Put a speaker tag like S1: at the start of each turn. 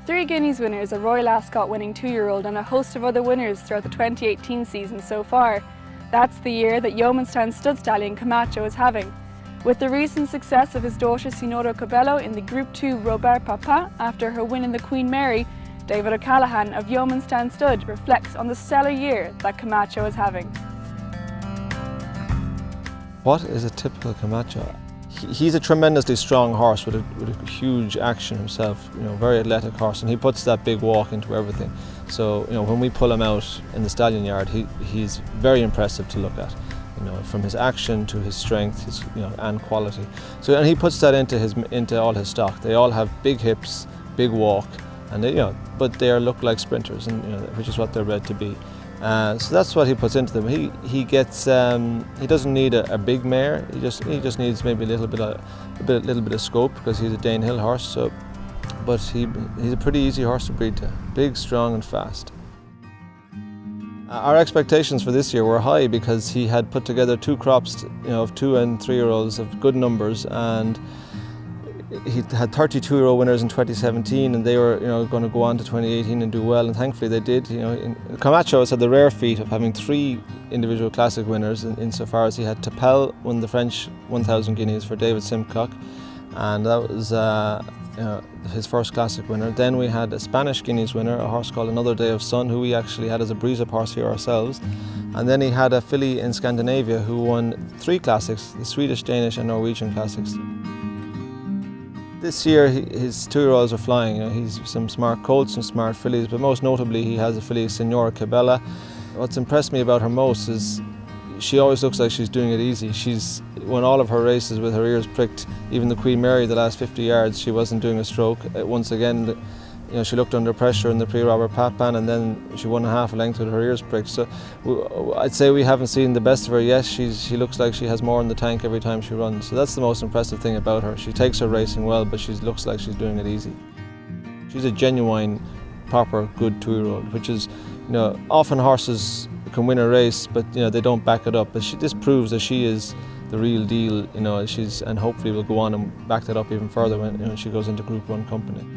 S1: 3 Guineas winners, a Royal Ascot winning 2-year-old and a host of other winners throughout the 2018 season so far. That's the year that Yeomanstown stud stallion Camacho is having. With the recent success of his daughter Signora Cabello in the Group 2 Robert Papa after her win in the Queen Mary, David Callaghan of Yeomanstown Stud reflects on the stellar year that Camacho is having.
S2: What is a typical Camacho? He's a tremendously strong horse with a huge action himself, very athletic horse, and he puts that big walk into everything. So, when we pull him out in the stallion yard, he's very impressive to look at. From his action to his strength, and quality. So, and he puts that into all his stock. They all have big hips, big walk, and but they look like sprinters, and which is what they're bred to be. So that's what he puts into them. He doesn't need a big mare. He just needs maybe a little bit of scope because he's a Danehill horse. So, but he's a pretty easy horse to breed to. Big, strong, and fast. Our expectations for this year were high because he had put together 2 crops, of 2- and 3-year-olds of good numbers, and he had 32-year-old winners in 2017, and they were, going to go on to 2018 and do well, and thankfully they did. Camacho has had the rare feat of having 3 individual classic winners, insofar as he had Tapel win the French 1,000 guineas for David Simcock, and that was his first classic winner. Then we had a Spanish Guineas winner, a horse called Another Day of Sun, who we actually had as a breeze-up horse here ourselves. And then he had a filly in Scandinavia who won 3 classics, the Swedish, Danish and Norwegian classics. This year his 2-year-olds are flying. He's some smart colts, some smart fillies, but most notably he has a filly, Signora Cabello. What's impressed me about her most is she always looks like she's doing it easy. She's won all of her races with her ears pricked. Even the Queen Mary, the last 50 yards, she wasn't doing a stroke. Once again, she looked under pressure in the pre-Robert Papan, and then she won a half a length with her ears pricked. So I'd say we haven't seen the best of her yet. She looks like she has more in the tank every time she runs. So that's the most impressive thing about her. She takes her racing well, but she looks like she's doing it easy. She's a genuine, proper, good 2-year-old, which is, often horses can win a race, but they don't back it up. But this proves that she is the real deal, and hopefully will go on and back that up even further when she goes into Group 1 company.